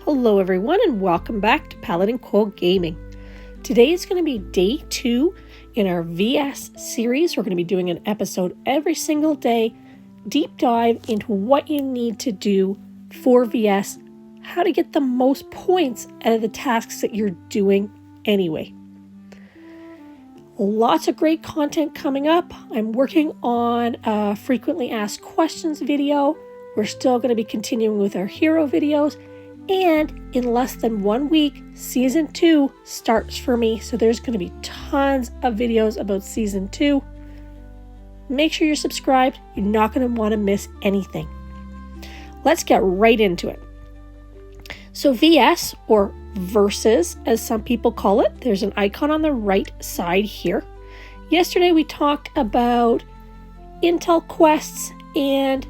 Hello everyone and welcome back to Paladincole Gaming. Today is going to be day 2 in our VS series. We're going to be doing an episode every single day, deep dive into what you need to do for VS, how to get the most points out of the tasks that you're doing anyway. Lots of great content coming up. I'm working on a frequently asked questions video. We're still going to be continuing with our hero videos. And in less than 1 week, season 2 starts for me. So there's going to be tons of videos about season 2. Make sure you're subscribed. You're not going to want to miss anything. Let's get right into it. So VS, or Versus, as some people call it, there's an icon on the right side here. Yesterday we talked about intel quests and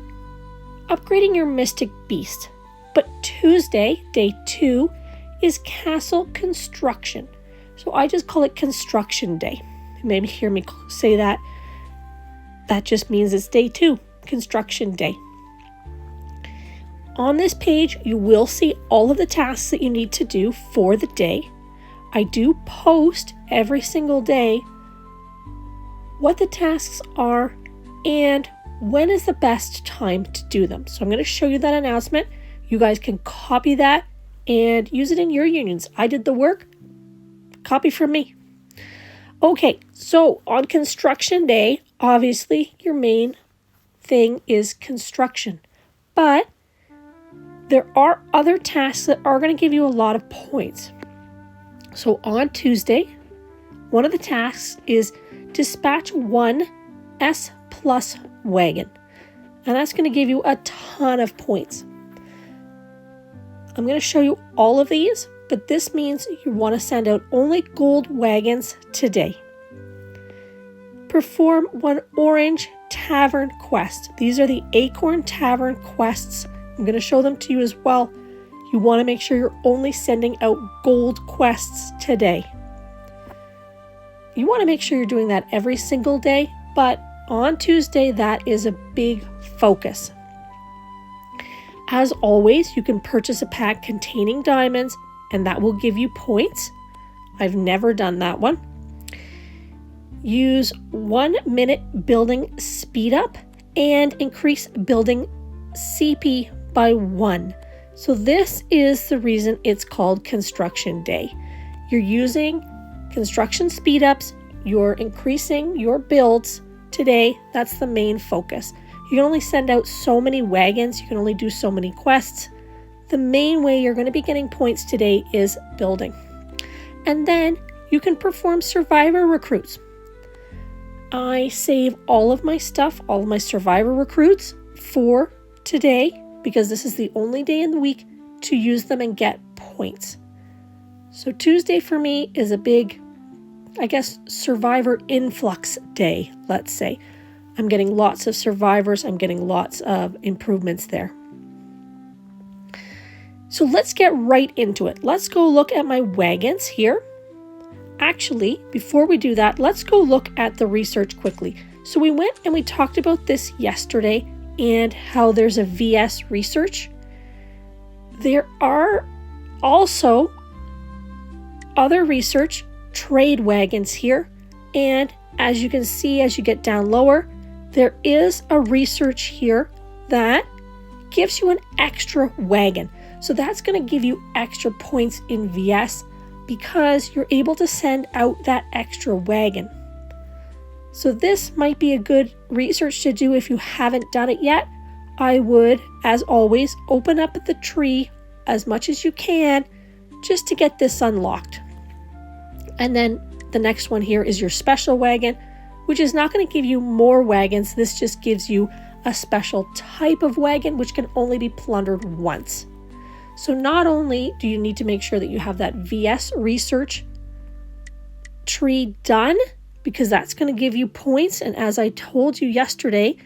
upgrading your Mystic Beast. But Tuesday, day 2, is castle construction. So I just call it construction day. Maybe hear me say that. That just means it's day 2, construction day. On this page, you will see all of the tasks that you need to do for the day. I do post every single day what the tasks are and when is the best time to do them. So I'm going to show you that announcement. You guys can copy that and use it in your unions. I did the work. Copy from me. Okay, so on construction day, obviously your main thing is construction. But there are other tasks that are going to give you a lot of points. So on Tuesday, one of the tasks is dispatch 1 S+ wagon. And that's going to give you a ton of points. I'm going to show you all of these, but this means you want to send out only gold wagons today. Perform 1 orange tavern quest. These are the Acorn Tavern quests. I'm going to show them to you as well. You want to make sure you're only sending out gold quests today. You want to make sure you're doing that every single day, but on Tuesday, that is a big focus. As always, you can purchase a pack containing diamonds, and that will give you points. I've never done that one. Use 1 minute building speed up and increase building CP by 1. So this is the reason it's called construction day. You're using construction speed ups, you're increasing your builds today. That's the main focus. You can only send out so many wagons. You can only do so many quests. The main way you're going to be getting points today is building. And then you can perform survivor recruits. I save all of my stuff, all of my survivor recruits for today because this is the only day in the week to use them and get points. So Tuesday for me is a big, survivor influx day, let's say. I'm getting lots of survivors. I'm getting lots of improvements there. So let's get right into it. Let's go look at my wagons here. Actually, before we do that, let's go look at the research quickly. So we went and we talked about this yesterday and how there's a VS research. There are also other research trade wagons here. And as you can see, as you get down lower, there is a research here that gives you an extra wagon. So that's going to give you extra points in VS because you're able to send out that extra wagon. So this might be a good research to do if you haven't done it yet. I would, as always, open up the tree as much as you can just to get this unlocked. And then the next one here is your special wagon, which is not going to give you more wagons. This just gives you a special type of wagon, which can only be plundered once. So not only do you need to make sure that you have that VS research tree done, because that's going to give you points. And as I told you yesterday,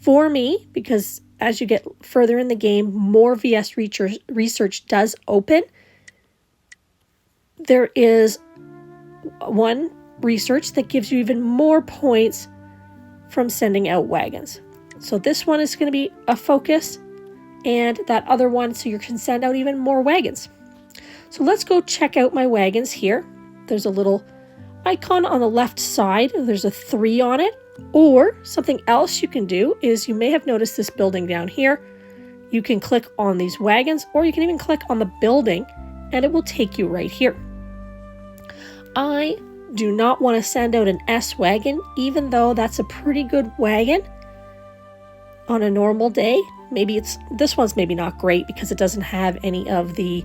for me, because as you get further in the game, more VS research does open. There is one research that gives you even more points from sending out wagons. So this one is going to be a focus. and that other one so you can send out even more wagons. So let's go check out my wagons here. There's a little icon on the left side. There's a 3 on it. Or something else you can do is, you may have noticed this building down here. You can click on these wagons, or you can even click on the building and it will take you right here. I do not want to send out an S wagon, even though that's a pretty good wagon on a normal day. This one's maybe not great because it doesn't have any of the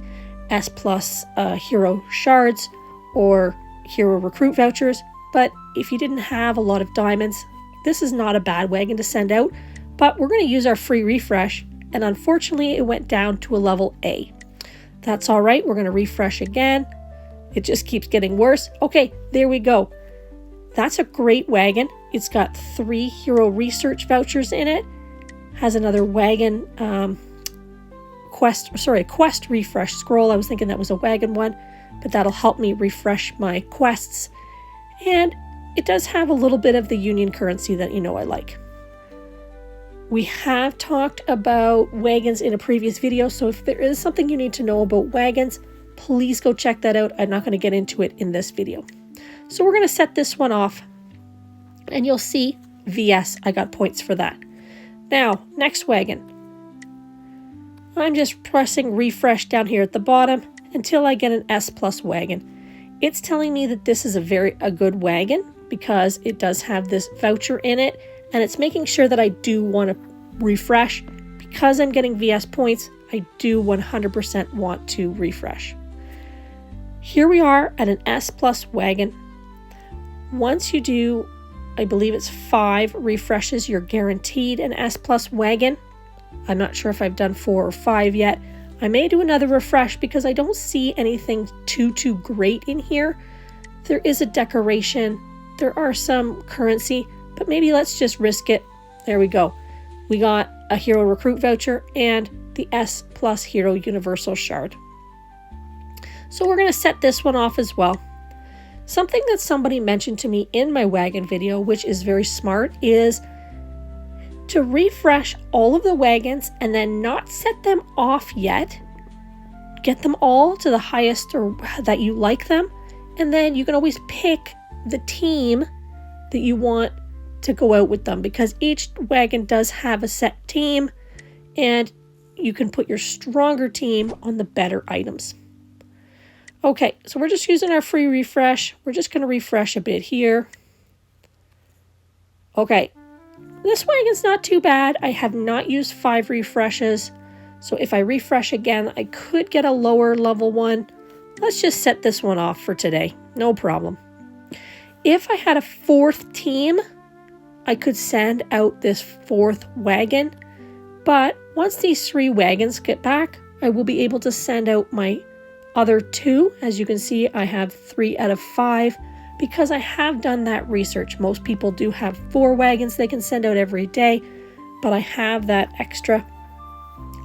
S plus hero shards or hero recruit vouchers. But if you didn't have a lot of diamonds, this is not a bad wagon to send out. But we're going to use our free refresh, and unfortunately it went down to a level A. That's all right. We're going to refresh again. It just keeps getting worse. Okay, there we go. That's a great wagon. It's got 3 hero research vouchers in it. Has another wagon quest refresh scroll. I was thinking that was a wagon one, but that'll help me refresh my quests. And it does have a little bit of the union currency that you know I like. We have talked about wagons in a previous video, so if there is something you need to know about wagons, please go check that out. I'm not going to get into it in this video. So we're going to set this one off, and you'll see VS, I got points for that. Now, next wagon. I'm just pressing refresh down here at the bottom until I get an S plus wagon. It's telling me that this is a good wagon because it does have this voucher in it, and it's making sure that I do want to refresh. Because I'm getting VS points, I do 100% want to refresh. Here we are at an S plus wagon. Once you do, I believe it's 5 refreshes, you're guaranteed an S plus wagon. I'm not sure if I've done 4 or 5 yet. I may do another refresh because I don't see anything too great in here. There is a decoration, there are some currency, but maybe let's just risk it. There we go. We got a hero recruit voucher and the S plus hero universal shard. So we're going to set this one off as well. Something that somebody mentioned to me in my wagon video, which is very smart, is to refresh all of the wagons and then not set them off yet. Get them all to the highest or that you like them, and then you can always pick the team that you want to go out with them, because each wagon does have a set team and you can put your stronger team on the better items. Okay, so we're just using our free refresh. We're just going to refresh a bit here. Okay, this wagon's not too bad. I have not used 5 refreshes, so if I refresh again, I could get a lower level one. Let's just set this one off for today. No problem. If I had a 4th team, I could send out this 4th wagon, but once these 3 wagons get back, I will be able to send out my other 2. As you can see, I have 3 out of 5 because I have done that research. Most people do have 4 wagons they can send out every day, but I have that extra.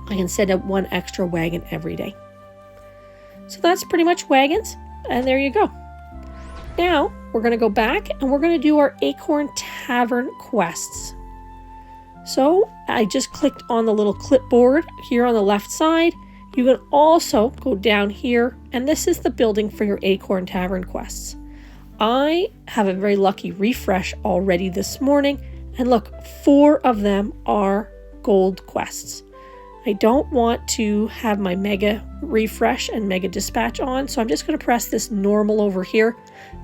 I can send out 1 extra wagon every day. So that's pretty much wagons, and there you go. Now we're going to go back and we're going to do our Acorn Tavern quests. So I just clicked on the little clipboard here on the left side. You can also go down here, and this is the building for your Acorn Tavern quests. I have a very lucky refresh already this morning, and look, 4 of them are gold quests. I don't want to have my mega refresh and mega dispatch on, so I'm just going to press this normal over here.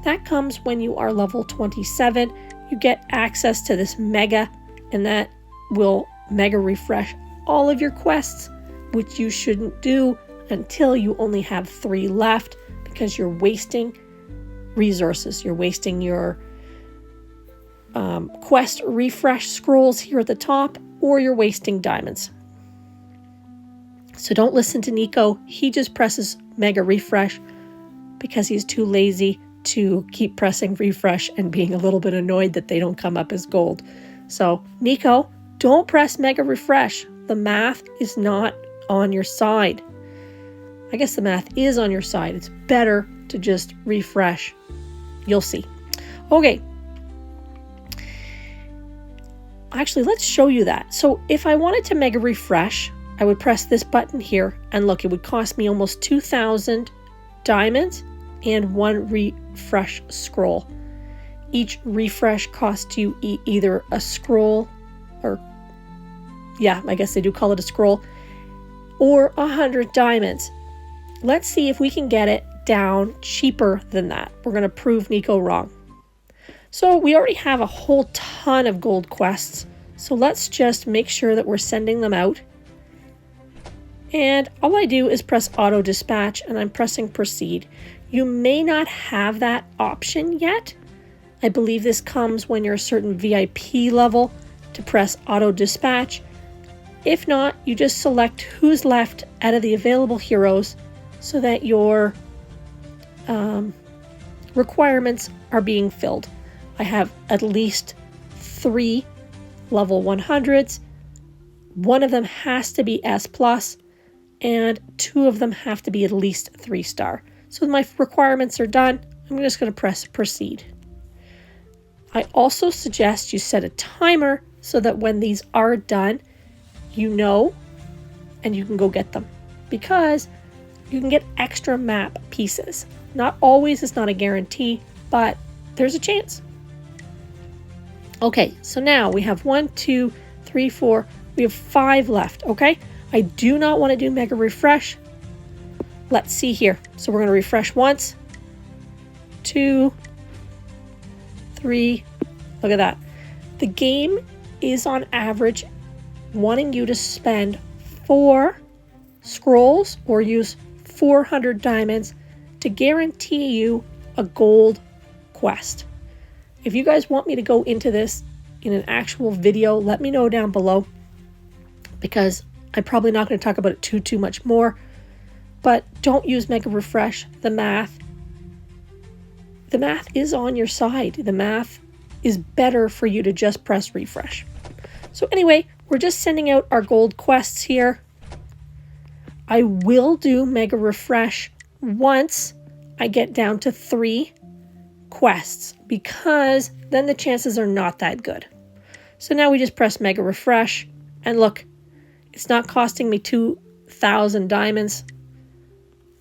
That comes when you are level 27. You get access to this mega, and that will mega refresh all of your quests, which you shouldn't do until you only have 3 left, because you're wasting resources. You're wasting your quest refresh scrolls here at the top, or you're wasting diamonds. So don't listen to Nico. He just presses mega refresh because he's too lazy to keep pressing refresh and being a little bit annoyed that they don't come up as gold. So Nico, don't press mega refresh. The math is not on your side. I guess the math is on your side. It's better to just refresh. You'll see. Okay. Actually, let's show you that. So if I wanted to mega refresh, I would press this button here, and look, it would cost me almost 2,000 diamonds and 1 refresh scroll. Each refresh costs you either a scroll, or yeah, I guess they do call it a scroll, or 100 diamonds. Let's see if we can get it down cheaper than that. We're going to prove Nico wrong. So we already have a whole ton of gold quests, so let's just make sure that we're sending them out. And all I do is press auto dispatch, and I'm pressing proceed. You may not have that option yet. I believe this comes when you're a certain VIP level to press auto dispatch. If not, you just select who's left out of the available heroes so that your requirements are being filled. I have at least 3 level 100s. One of them has to be S+, and 2 of them have to be at least 3-star. So my requirements are done. I'm just going to press proceed. I also suggest you set a timer so that when these are done, you know, and you can go get them, because you can get extra map pieces. Not always, it's not a guarantee, but there's a chance. Okay, so now we have 1, 2, 3, 4, we have 5 left, okay? I do not want to do mega refresh. Let's see here. So we're going to refresh once, 2, 3, look at that. The game is on average wanting you to spend 4 scrolls or use 400 diamonds to guarantee you a gold quest. If you guys want me to go into this in an actual video, let me know down below, because I'm probably not going to talk about it too much more. But don't use mega refresh. The math is on your side. The math is better for you to just press refresh. So anyway, we're just sending out our gold quests here. I will do mega refresh once I get down to 3 quests, because then the chances are not that good. So now we just press mega refresh, and look, it's not costing me 2,000 diamonds,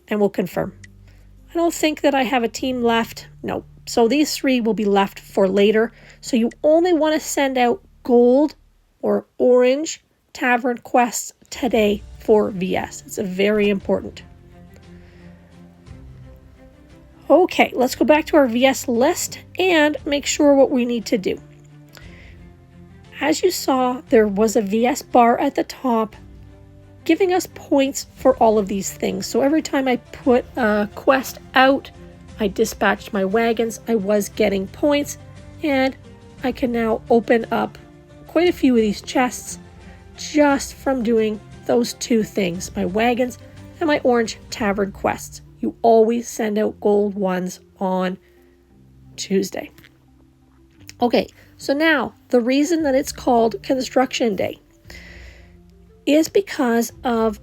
and we'll confirm. I don't think that I have a team left. No. So these 3 will be left for later. So you only want to send out gold or orange tavern quests today for VS. It's very important. Okay, let's go back to our VS list and make sure what we need to do. As you saw, there was a VS bar at the top giving us points for all of these things. So every time I put a quest out, I dispatched my wagons, I was getting points, and I can now open up quite a few of these chests just from doing those 2 things, my wagons and my orange tavern quests. You always send out gold ones on Tuesday. Okay, so now the reason that it's called Construction Day is because of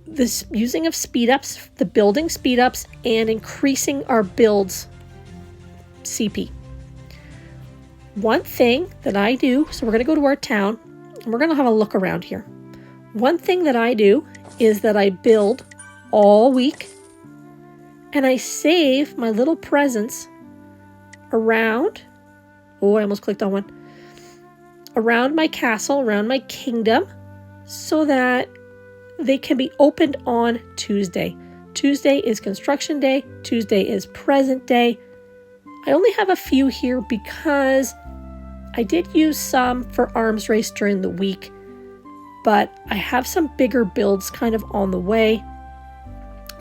this using of speed ups, the building speed ups, and increasing our builds CP. One thing that I do, so we're going to go to our town and we're going to have a look around here. One thing that I do is that I build all week and I save my little presents around, oh, I almost clicked on one, around my castle, around my kingdom, so that they can be opened on Tuesday. Tuesday is construction day. Tuesday is present day. I only have a few here because I did use some for arms race during the week, but I have some bigger builds kind of on the way.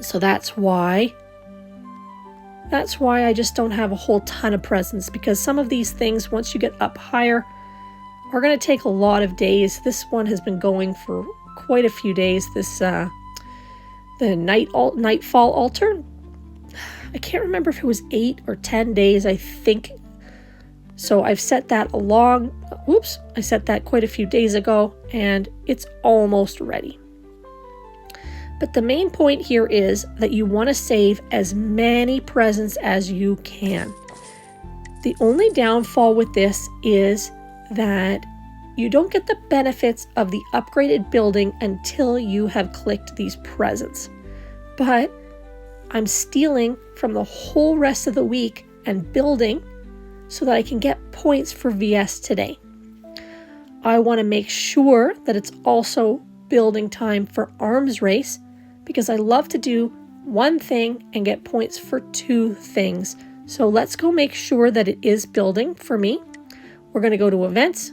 So that's why I just don't have a whole ton of presents, because some of these things, once you get up higher, are going to take a lot of days. This one has been going for quite a few days. This the nightfall altar, I can't remember if it was 8 or 10 days, I think. So I've set that I set that quite a few days ago, and it's almost ready. But the main point here is that you want to save as many presents as you can. The only downfall with this is that you don't get the benefits of the upgraded building until you have clicked these presents. But I'm stealing from the whole rest of the week and building so that I can get points for VS today. I want to make sure that it's also building time for arms race because I love to do one thing and get points for two things. So let's go make sure that it is building for me. We're going to go to events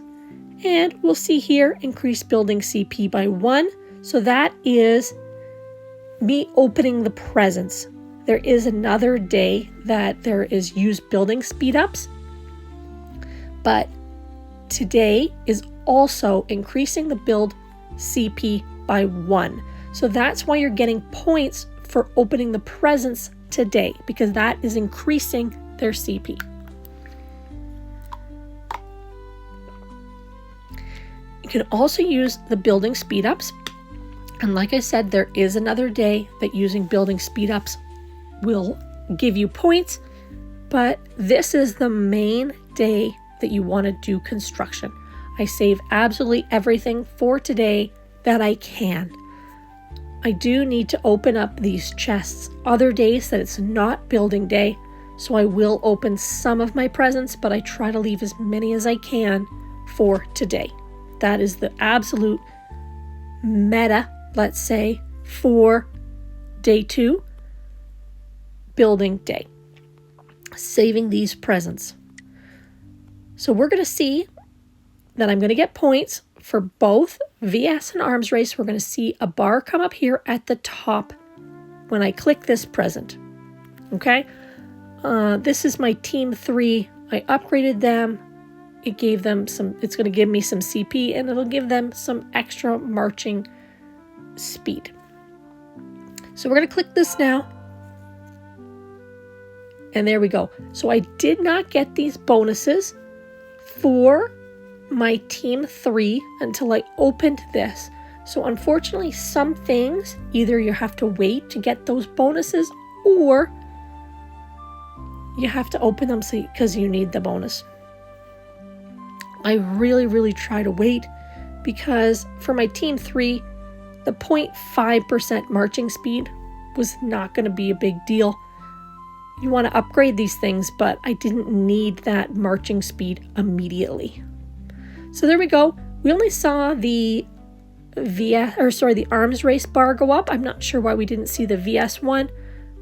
and we'll see here increase building CP by 1. So that is me opening the presents. There is another day that there is used building speed ups, but today is also increasing the build CP by 1. So that's why you're getting points for opening the presents today, because that is increasing their CP. You can also use the building speed ups. And like I said, there is another day that using building speed ups will give you points, but this is the main day that you want to do construction. I save absolutely everything for today that I can. I do need to open up these chests other days that it's not building day, so I will open some of my presents, but I try to leave as many as I can for today. That is the absolute meta, let's say, for day 2, building day. Saving these presents. So we're going to see that I'm going to get points for both VS and arms race. We're going to see a bar come up here at the top when I click this present. Okay. This is my team 3. I upgraded them. It gave them some, it's going to give me some CP and it'll give them some extra marching speed. So we're going to click this now. And there we go. So I did not get these bonuses for my team 3 until I opened this. So unfortunately, some things, either you have to wait to get those bonuses or you have to open them because you need the bonus. I really try to wait because for my team 3, the 0.5% marching speed was not going to be a big deal. You want to upgrade these things, but I didn't need that marching speed immediately. So there we go. We only saw the the arms race bar go up. I'm not sure why we didn't see the VS one,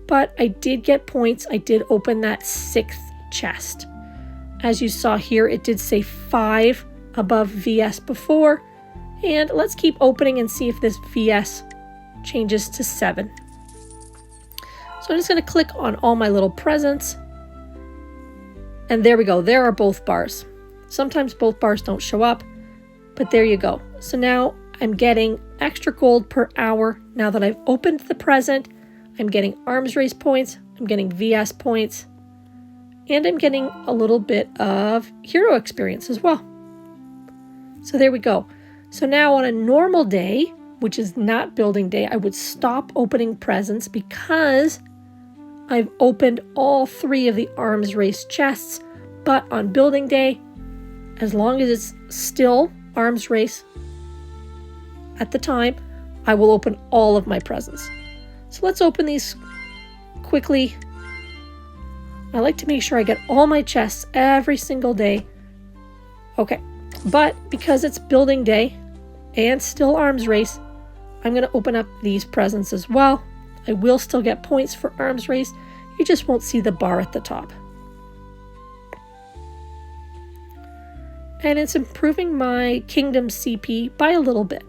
but I did get points. I did open that 6th chest. As you saw here, it did say 5 above VS before. And let's keep opening and see if this VS changes to 7. So I'm just going to click on all my little presents. And there we go. There are both bars. Sometimes both bars don't show up, but there you go. So now I'm getting extra gold per hour. Now that I've opened the present, I'm getting arms race points. I'm getting VS points. And I'm getting a little bit of hero experience as well. So there we go. So now on a normal day, which is not building day, I would stop opening presents because I've opened all 3 of the arms race chests. But on building day, as long as it's still arms race at the time, I will open all of my presents. So let's open these quickly. I like to make sure I get all my chests every single day. Okay, but because it's building day and still arms race, I'm going to open up these presents as well. I will still get points for arms race. You just won't see the bar at the top. And it's improving my kingdom CP by a little bit.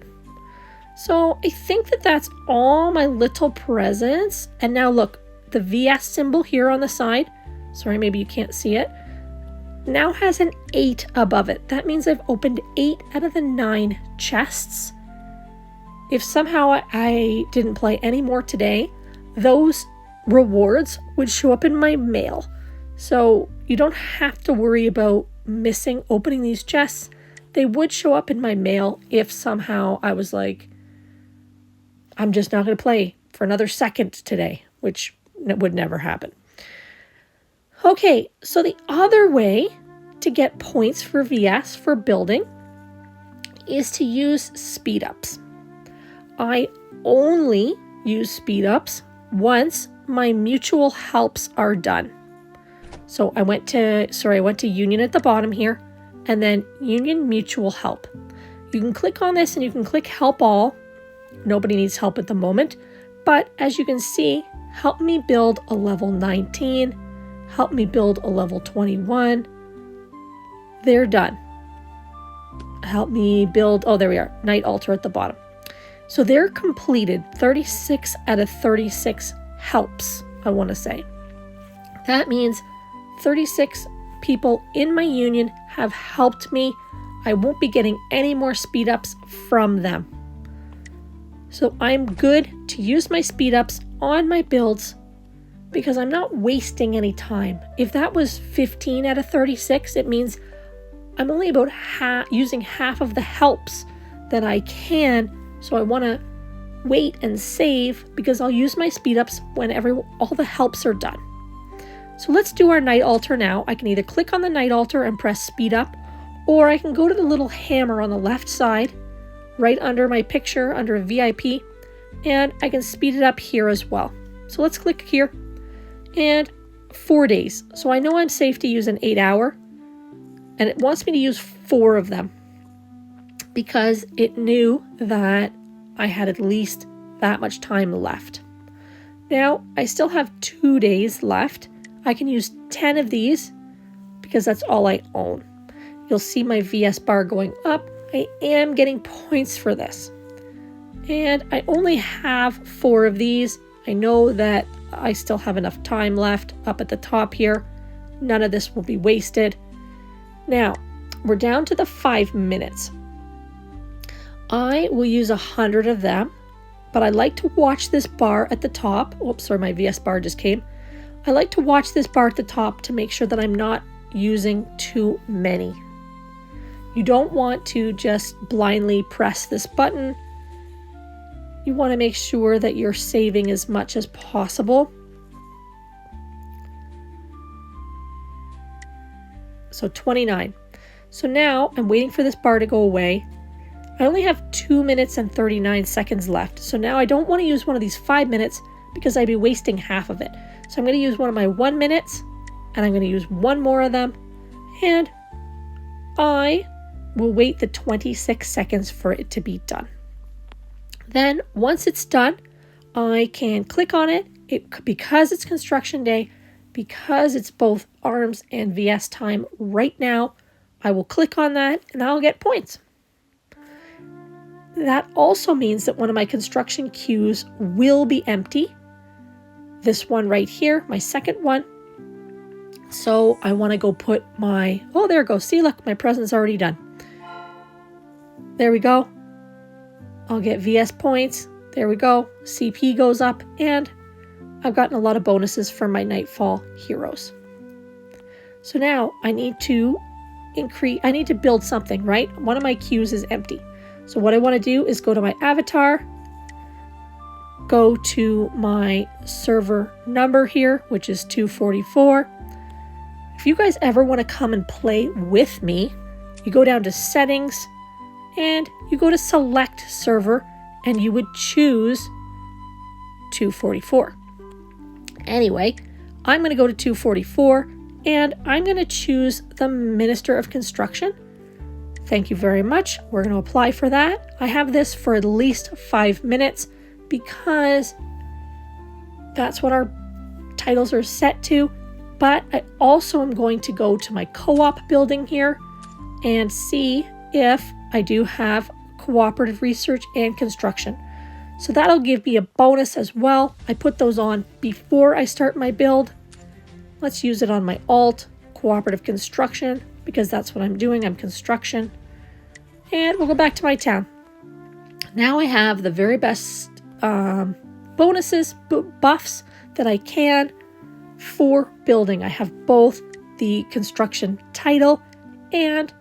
So I think that that's all my little presents. And now look, the VS symbol here on the side, sorry, maybe you can't see it, now has an 8 above it. That means I've opened 8 out of the 9 chests. If somehow I didn't play any more today, those rewards would show up in my mail. So you don't have to worry about missing opening these chests. They would show up in my mail if somehow I was like, I'm just not going to play for another second today, which would never happen. Okay, so the other way to get points for VS for building is to use speed ups. I only use speed ups once my mutual helps are done. So I went to Union at the bottom here, and then Union Mutual Help. You can click on this and you can click Help All. Nobody needs help at the moment, but as you can see, help me build a level 19, help me build a level 21. They're done. Help me build, oh, there we are, Night Altar at the bottom. So they're completed, 36 out of 36 helps, I want to say. That means 36 people in my union have helped me. I won't be getting any more speed ups from them. So I'm good to use my speed ups on my builds because I'm not wasting any time. If that was 15 out of 36, it means I'm only about using half of the helps that I can. So I want to wait and save because I'll use my speed ups when all the helps are done. So let's do our Night Altar now. I can either click on the Night Altar and press speed up, or I can go to the little hammer on the left side, right under my picture, under VIP, and I can speed it up here as well. So let's click here, and 4 days. So I know I'm safe to use an 8-hour, and it wants me to use 4 of them because it knew that I had at least that much time left. Now, I still have 2 days left. I can use 10 of these because that's all I own. You'll see my VS bar going up. I am getting points for this. And I only have 4 of these. I know that I still have enough time left up at the top here. None of this will be wasted. Now, we're down to the 5 minutes. I will use 100 of them, but I like to watch this bar at the top. Oops, sorry, my VS bar just came. I like to watch this bar at the top to make sure that I'm not using too many. You don't want to just blindly press this button. You want to make sure that you're saving as much as possible. So 29. So now I'm waiting for this bar to go away. I only have 2 minutes and 39 seconds left. So now I don't want to use one of these 5 minutes because I'd be wasting half of it. So I'm going to use one of my 1 minutes, and I'm going to use one more of them, and I will wait the 26 seconds for it to be done. Then once it's done, I can click on it. Because it's construction day, because it's both arms and VS time right now, I will click on that and I'll get points. That also means that one of my construction queues will be empty. This one right here, my second one. So I want to go put my, oh, there it goes. See, look, my present's already done. There we go. I'll get VS points. There we go. CP goes up, and I've gotten a lot of bonuses from my Nightfall heroes. So now I need to build something, right? One of my queues is empty. So what I want to do is go to my avatar, go to my server number here, which is 244. If you guys ever want to come and play with me, you go down to settings and you go to select server and you would choose 244. Anyway, I'm going to go to 244 and I'm going to choose the Minister of Construction. Thank you very much. We're going to apply for that. I have this for at least 5 minutes because that's what our titles are set to. But I also am going to go to my co-op building here and see if I do have cooperative research and construction. So that'll give me a bonus as well. I put those on before I start my build. Let's use it on my alt, cooperative construction, because that's what I'm doing. I'm construction. And we'll go back to my town. Now I have the very best bonuses, buffs that I can for building. I have both the construction title and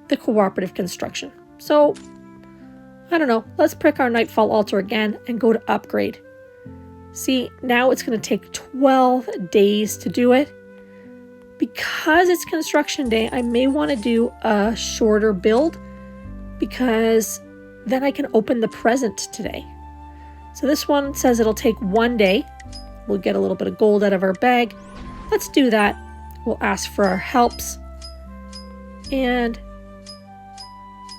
the cooperative construction. So, I don't know. Let's pick our Nightfall altar again and go to upgrade. See, now it's going to take 12 days to do it. Because it's construction day, I may want to do a shorter build because then I can open the present today. So this one says it'll take 1 day. We'll get a little bit of gold out of our bag. Let's do that. We'll ask for our helps. And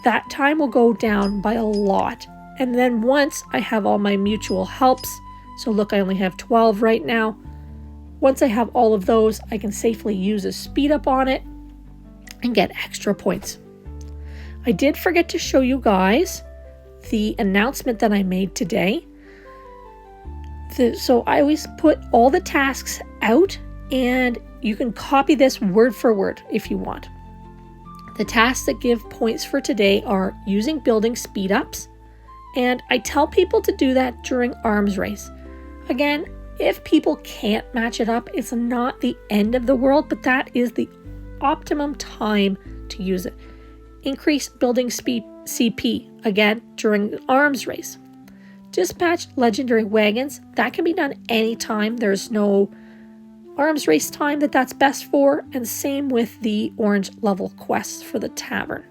that time will go down by a lot. And then once I have all my mutual helps, so look, I only have 12 right now. Once I have all of those, I can safely use a speed up on it and get extra points. I did forget to show you guys the announcement that I made today. So I always put all the tasks out, and you can copy this word for word if you want. The tasks that give points for today are using building speed ups, and I tell people to do that during arms race. Again, if people can't match it up, it's not the end of the world, but that is the optimum time to use it. Increase building speed CP, again, during arms race. Dispatch legendary wagons, that can be done anytime. There's no arms race time that's best for, and same with the orange level quests for the tavern.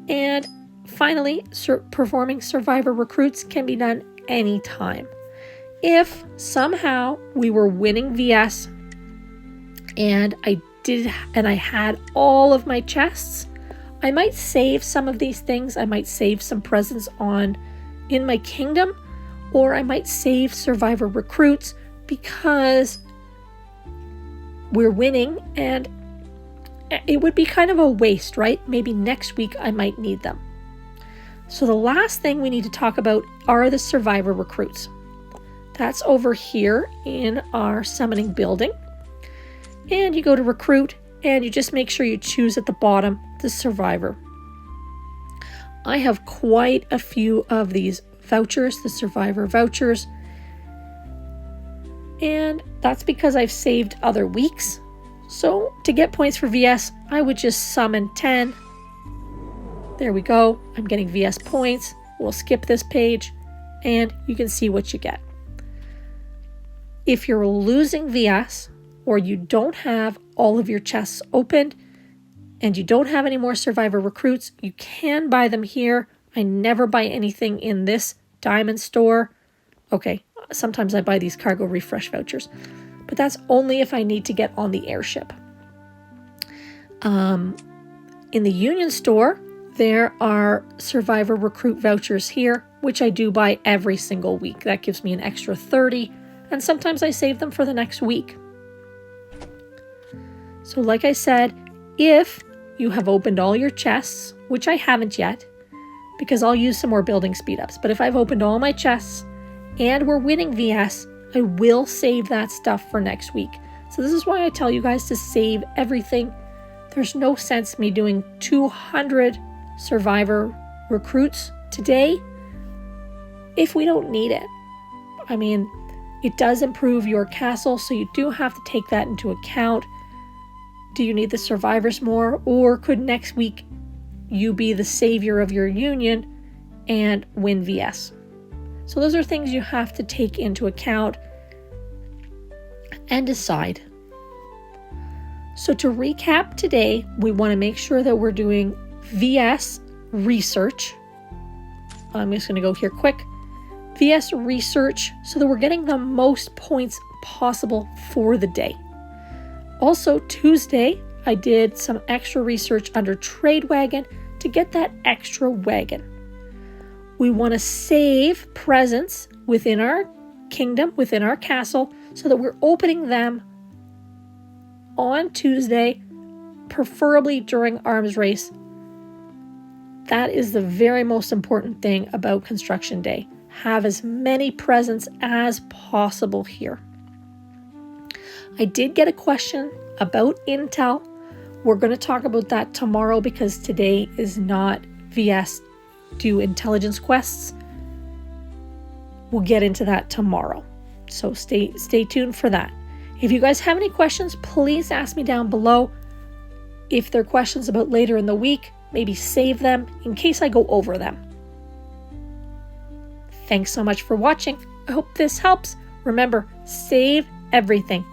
And finally, performing survivor recruits can be done anytime. If somehow we were winning VS and I had all of my chests, I might save some of these things. I might save some presents in my kingdom, or I might save survivor recruits because we're winning and it would be kind of a waste, right? Maybe next week I might need them. So the last thing we need to talk about are the survivor recruits. That's over here in our summoning building. And you go to recruit and you just make sure you choose at the bottom the survivor. I have quite a few of these vouchers, the survivor vouchers. And that's because I've saved other weeks. So to get points for VS, I would just summon 10. There we go. I'm getting VS points. We'll skip this page and you can see what you get. If you're losing VS or you don't have all of your chests opened and you don't have any more survivor recruits, you can buy them here. I never buy anything in this diamond store. Okay, sometimes I buy these cargo refresh vouchers, but that's only if I need to get on the airship. In the Union store, there are survivor recruit vouchers here, which I do buy every single week. That gives me an extra 30, and sometimes I save them for the next week. So like I said, if you have opened all your chests, which I haven't yet, because I'll use some more building speed ups, but if I've opened all my chests and we're winning VS, I will save that stuff for next week. So this is why I tell you guys to save everything. There's no sense me doing 200 survivor recruits today if we don't need it. I mean, it does improve your castle, so you do have to take that into account. Do you need the survivors more, or could next week you be the savior of your union and win VS? So those are things you have to take into account and decide. So to recap today, we want to make sure that we're doing VS research. I'm just going to go here quick. VS research so that we're getting the most points possible for the day. Also, Tuesday, I did some extra research under Trade Wagon to get that extra wagon. We want to save presents within our kingdom, within our castle, so that we're opening them on Tuesday, preferably during arms race. That is the very most important thing about construction day. Have as many presents as possible here. I did get a question about Intel. We're going to talk about that tomorrow because today is not VS do intelligence quests. We'll get into that tomorrow. So stay tuned for that. If you guys have any questions, please ask me down below. If there are questions about later in the week, maybe save them in case I go over them. Thanks so much for watching. I hope this helps. Remember, save everything.